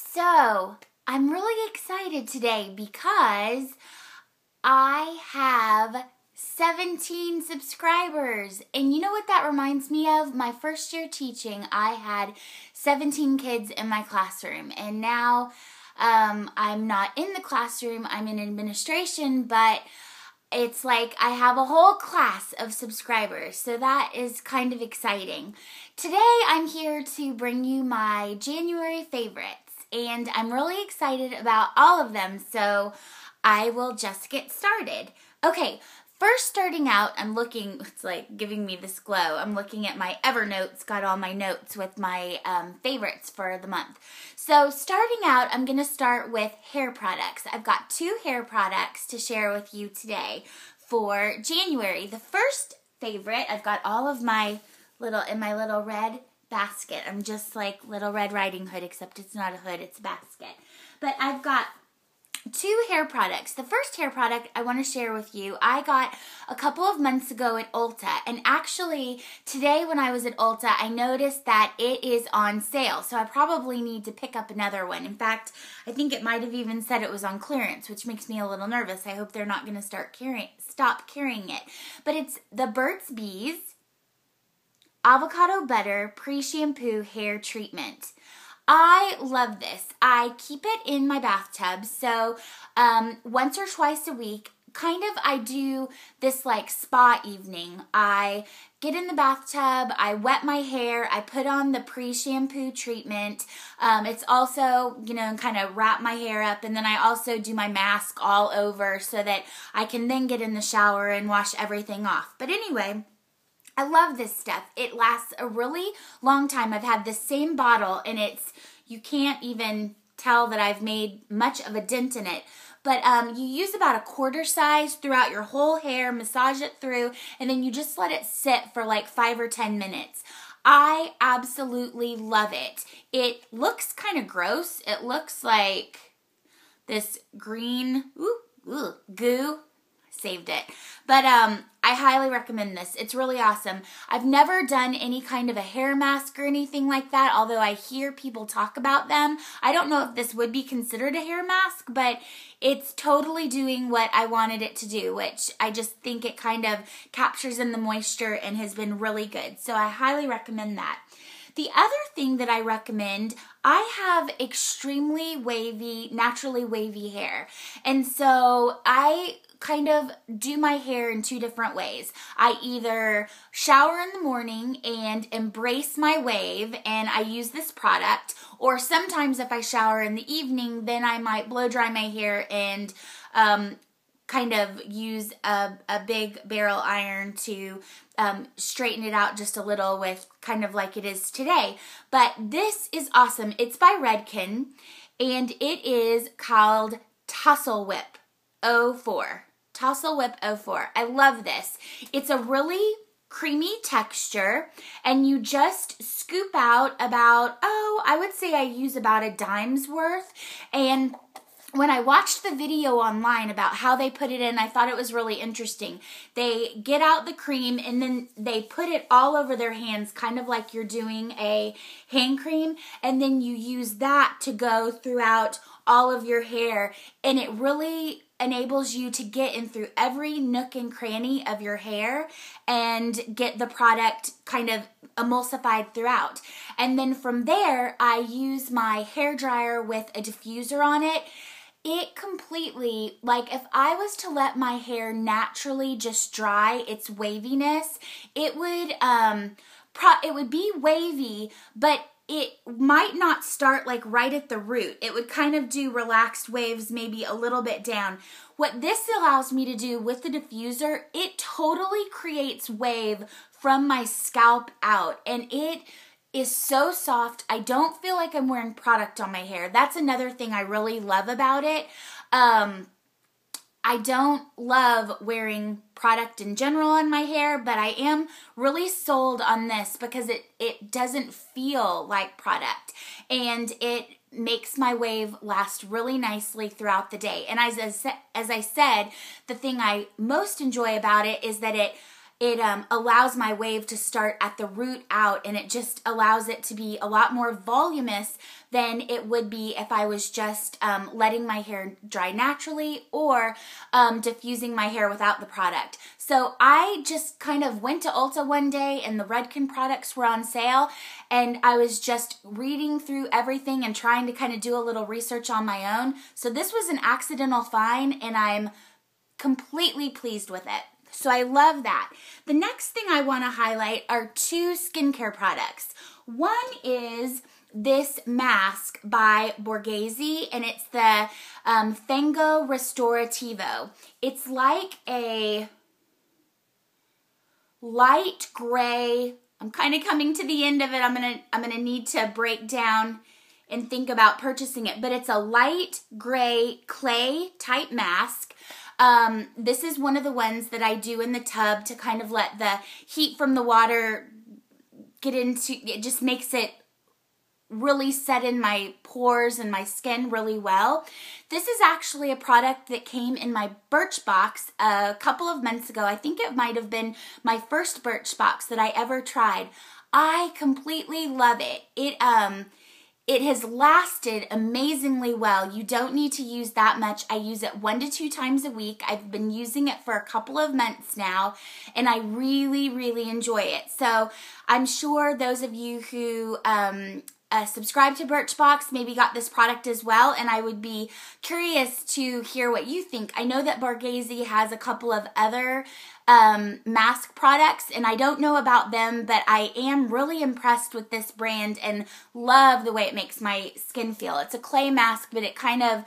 So, I'm really excited today because I have 17 subscribers. And you know what that reminds me of? My first year teaching, I had 17 kids in my classroom. And now I'm not in the classroom, I'm in administration, but it's like I have a whole class of subscribers, so that is kind of exciting. Today I'm here to bring you my January favorites, and I'm really excited about all of them, so I will just get started. Okay, first starting out, I'm looking, it's like giving me this glow, I'm looking at my Evernote, got all my notes with my favorites for the month. So starting out, I'm going to start with hair products. I've got 2 hair products to share with you today for January. The first favorite, I've got all of my in my little red basket. I'm just like Little Red Riding Hood, except it's not a hood, it's a basket. But I've got 2 hair products. The first hair product I want to share with you, I got a couple of months ago at Ulta, and actually today when I was at Ulta, I noticed that it is on sale, so I probably need to pick up another one. In fact, I think it might have even said it was on clearance, which makes me a little nervous. I hope they're not going to stop carrying it. But it's the Burt's Bees Avocado Butter Pre-Shampoo Hair Treatment. I love this. I keep it in my bathtub, so once or twice a week, I do this like spa evening. I get in the bathtub, I wet my hair, I put on the pre-shampoo treatment. It's also, kind of wrap my hair up, and then I also do my mask all over so that I can then get in the shower and wash everything off. But anyway, I love this stuff. It lasts a really long time. I've had the same bottle, and you can't even tell that I've made much of a dent in it. But you use about a quarter size throughout your whole hair, massage it through, and then you just let it sit for like 5 or 10 minutes. I absolutely love it. It looks kind of gross. It looks like this green goo. Saved it. But I highly recommend this. It's really awesome. I've never done any kind of a hair mask or anything like that, although I hear people talk about them. I don't know if this would be considered a hair mask, but it's totally doing what I wanted it to do, which I just think it kind of captures in the moisture and has been really good. So I highly recommend that. The other thing that I recommend, I have extremely wavy, naturally wavy hair. And so I kind of do my hair in 2 different ways. I either shower in the morning and embrace my wave, and I use this product, or sometimes if I shower in the evening, then I might blow dry my hair and kind of use a big barrel iron to straighten it out just a little with kind of like it is today. But this is awesome. It's by Redken, and it is called Tousle Whip 04. Tousle Whip 04. I love this. It's a really creamy texture, and you just scoop out about, I would say I use about a dime's worth. And when I watched the video online about how they put it in, I thought it was really interesting. They get out the cream and then they put it all over their hands, kind of like you're doing a hand cream, and then you use that to go throughout all of your hair, and it really enables you to get in through every nook and cranny of your hair and get the product kind of emulsified throughout. And then from there, I use my hair dryer with a diffuser on it. It completely, like if I was to let my hair naturally just dry its waviness, it would be wavy, but it might not start like right at the root. It would kind of do relaxed waves, maybe a little bit down. What this allows me to do with the diffuser, it totally creates wave from my scalp out, and it is so soft. I don't feel like I'm wearing product on my hair. That's another thing I really love about it. I don't love wearing product in general on my hair, but I am really sold on this because it doesn't feel like product, and it makes my wave last really nicely throughout the day. And as I said, the thing I most enjoy about it is that it allows my wave to start at the root out, and it just allows it to be a lot more voluminous than it would be if I was just letting my hair dry naturally or diffusing my hair without the product. So I just kind of went to Ulta one day and the Redken products were on sale, and I was just reading through everything and trying to kind of do a little research on my own. So this was an accidental find, and I'm completely pleased with it. So I love that. The next thing I want to highlight are 2 skincare products. One is this mask by Borghese, and it's the Fango Restorativo. It's like a light gray. I'm kind of coming to the end of it. I'm gonna need to break down and think about purchasing it, but it's a light gray clay type mask. This is one of the ones that I do in the tub to kind of let the heat from the water get into, it just makes it really set in my pores and my skin really well. This is actually a product that came in my Birchbox a couple of months ago. I think it might have been my first Birchbox that I ever tried. I completely love it. It has lasted amazingly well. You don't need to use that much. I use it 1 to 2 times a week. I've been using it for a couple of months now, and I really, really enjoy it. So I'm sure those of you who subscribe to Birchbox maybe got this product as well, and I would be curious to hear what you think. I know that Borghese has a couple of other mask products, and I don't know about them, but I am really impressed with this brand and love the way it makes my skin feel. It's a clay mask, but it kind of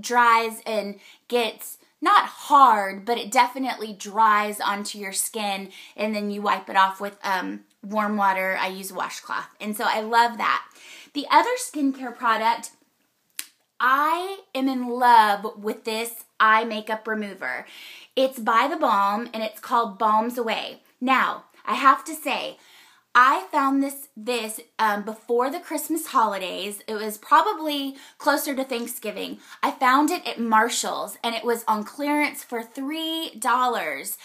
dries and gets not hard, but it definitely dries onto your skin, and then you wipe it off with warm water. I use a washcloth, and so I love that. The other skincare product, I am in love with this eye makeup remover. It's by theBalm, and it's called Balms Away. Now, I have to say, I found this before the Christmas holidays. It was probably closer to Thanksgiving. I found it at Marshall's, and it was on clearance for $3.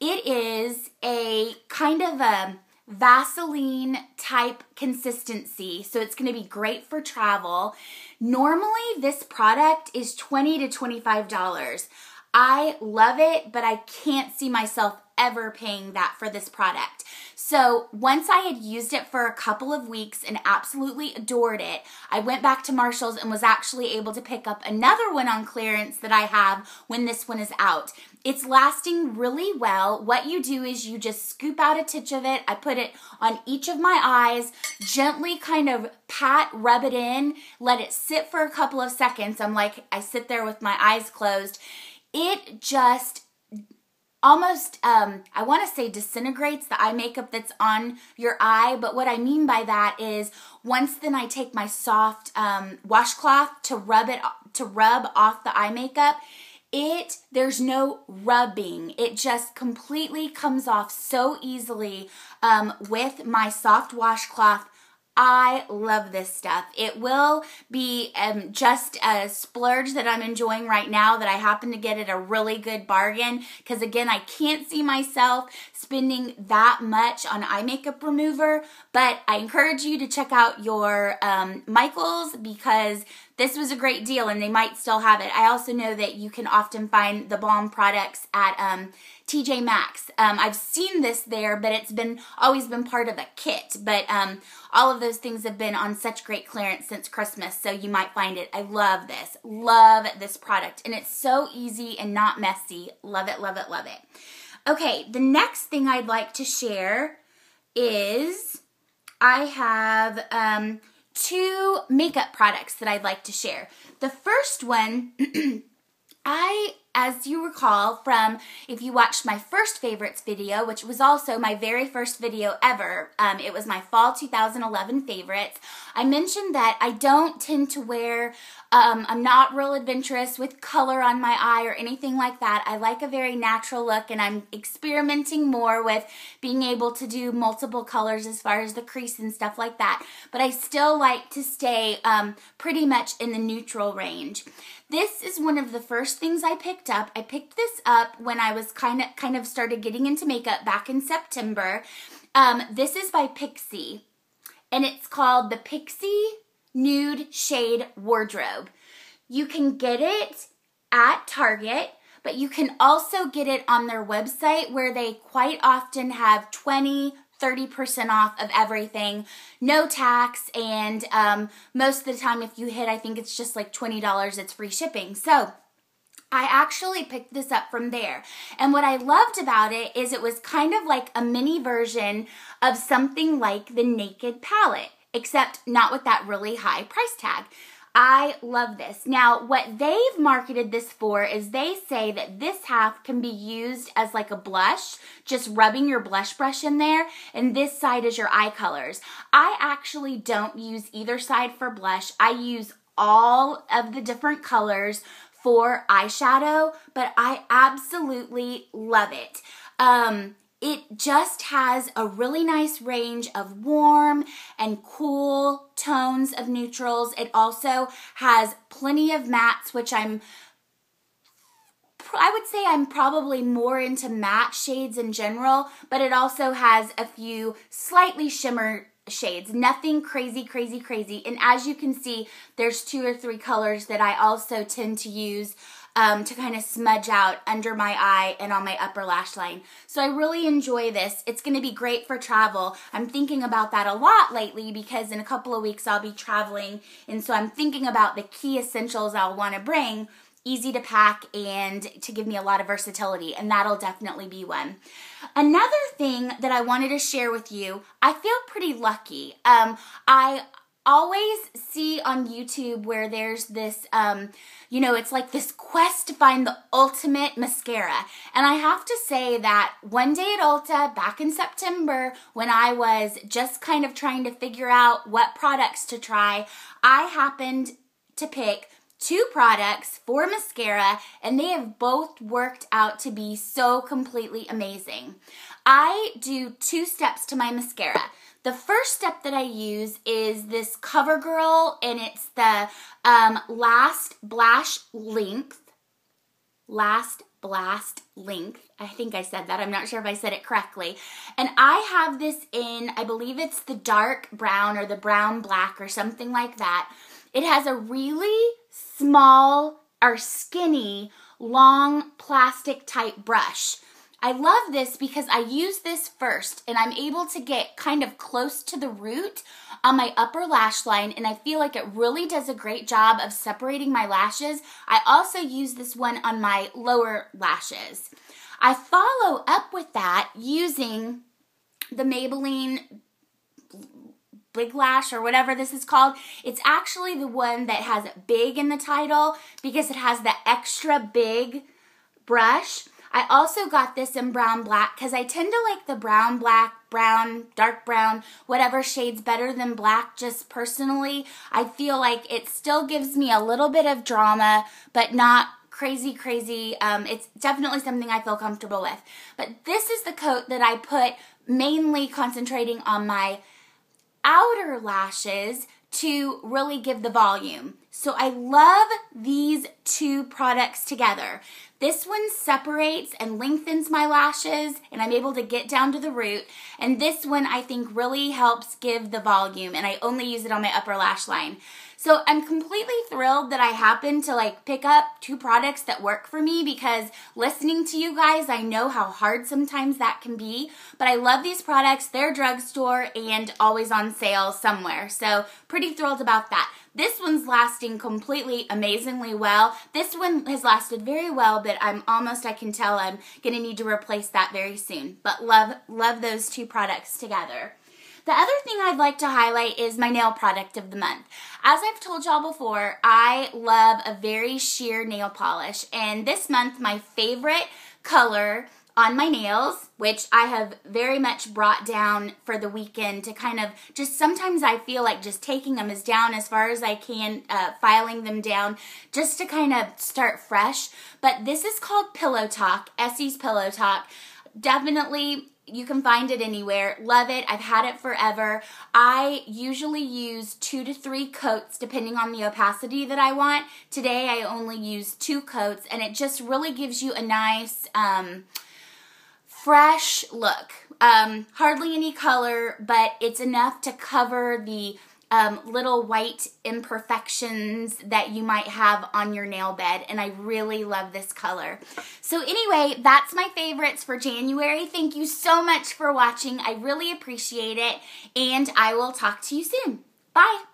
It is a kind of a Vaseline type consistency, so it's going to be great for travel. Normally, this product is $20 to $25. I love it, but I can't see myself ever paying that for this product. So once I had used it for a couple of weeks and absolutely adored it, I went back to Marshall's and was actually able to pick up another one on clearance that I have when this one is out. It's lasting really well. What you do is you just scoop out a titch of it. I put it on each of my eyes, gently kind of rub it in, let it sit for a couple of seconds. I sit there with my eyes closed. It just almost, I want to say disintegrates the eye makeup that's on your eye, but what I mean by that is once then I take my soft washcloth to rub off the eye makeup, there's no rubbing. It just completely comes off so easily with my soft washcloth. I love this stuff. It will be just a splurge that I'm enjoying right now that I happen to get at a really good bargain, because again, I can't see myself spending that much on eye makeup remover, but I encourage you to check out your Michaels, because this was a great deal and they might still have it. I also know that you can often find theBalm products at TJ Maxx. I've seen this there, but it's always been part of a kit. But all of those things have been on such great clearance since Christmas, so you might find it. I love this product, and it's so easy and not messy. Love it, love it, love it. Okay, the next thing I'd like to share is I have 2 makeup products that I'd like to share. The first one, as you recall from, if you watched my first favorites video, which was also my very first video ever, it was my fall 2011 favorites, I mentioned that I don't tend to wear, I'm not real adventurous with color on my eye or anything like that. I like a very natural look, and I'm experimenting more with being able to do multiple colors as far as the crease and stuff like that. But I still like to stay pretty much in the neutral range. This is one of the first things I picked picked up. I picked this up when I was kind of started getting into makeup back in September. This is by Pixi, and it's called the Pixi Nude Shade Wardrobe. You can get it at Target, but you can also get it on their website where they quite often have 20-30% off of everything, no tax, and most of the time if you hit, I think it's just like $20, it's free shipping. So I actually picked this up from there. And what I loved about it is it was kind of like a mini version of something like the Naked palette, except not with that really high price tag. I love this. Now, what they've marketed this for is they say that this half can be used as like a blush, just rubbing your blush brush in there, and this side is your eye colors. I actually don't use either side for blush. I use all of the different colors for eyeshadow, but I absolutely love it. It just has a really nice range of warm and cool tones of neutrals. It also has plenty of mattes, which I would say I'm probably more into matte shades in general, but it also has a few slightly shimmer shades, nothing crazy. And as you can see, there's 2 or 3 colors that I also tend to use to kind of smudge out under my eye and on my upper lash line. So I really enjoy this. It's going to be great for travel. I'm thinking about that a lot lately because in a couple of weeks I'll be traveling, and so I'm thinking about the key essentials I'll want to bring, easy to pack and to give me a lot of versatility, and that'll definitely be one. Another thing that I wanted to share with you, I feel pretty lucky. I always see on YouTube where there's this, you know, it's like this quest to find the ultimate mascara. And I have to say that one day at Ulta, back in September, when I was just kind of trying to figure out what products to try, I happened to pick 2 products for mascara, and they have both worked out to be so completely amazing. I do 2 steps to my mascara. The first step that I use is this COVERGIRL, and it's the LashBlast Length. I think I said that. I'm not sure if I said it correctly. And I have this in, I believe it's the dark brown or the brown black or something like that. It has a really small or skinny, long plastic type brush. I love this because I use this first and I'm able to get kind of close to the root on my upper lash line, and I feel like it really does a great job of separating my lashes. I also use this one on my lower lashes. I follow up with that using the Maybelline Big Lash or whatever this is called. It's actually the one that has big in the title because it has the extra big brush. I also got this in brown black because I tend to like the brown, black, brown, dark brown, whatever shades better than black just personally. I feel like it still gives me a little bit of drama, but not crazy. It's definitely something I feel comfortable with. But this is the coat that I put mainly concentrating on my outer lashes to really give the volume. So I love these 2 products together. This one separates and lengthens my lashes, and I'm able to get down to the root. And this one I think really helps give the volume, and I only use it on my upper lash line. So I'm completely thrilled that I happened to like pick up 2 products that work for me, because listening to you guys, I know how hard sometimes that can be. But I love these products. They're drugstore and always on sale somewhere. So pretty thrilled about that. This one's lasting completely amazingly well. This one has lasted very well, but I can tell I'm going to need to replace that very soon. But love those 2 products together. The other thing I'd like to highlight is my nail product of the month. As I've told y'all before, I love a very sheer nail polish, and this month my favorite color on my nails, which I have very much brought down for the weekend to kind of just, sometimes I feel like just taking them as down as far as I can, filing them down just to kind of start fresh. But this is called Pillow Talk, Essie's Pillow Talk. Definitely You can find it anywhere. Love it. I've had it forever. I usually use 2 to 3 coats depending on the opacity that I want. Today I only use 2 coats, and it just really gives you a nice fresh look. Hardly any color, but it's enough to cover the little white imperfections that you might have on your nail bed, and I really love this color. So anyway, that's my favorites for January. Thank you so much for watching. I really appreciate it, and I will talk to you soon. Bye!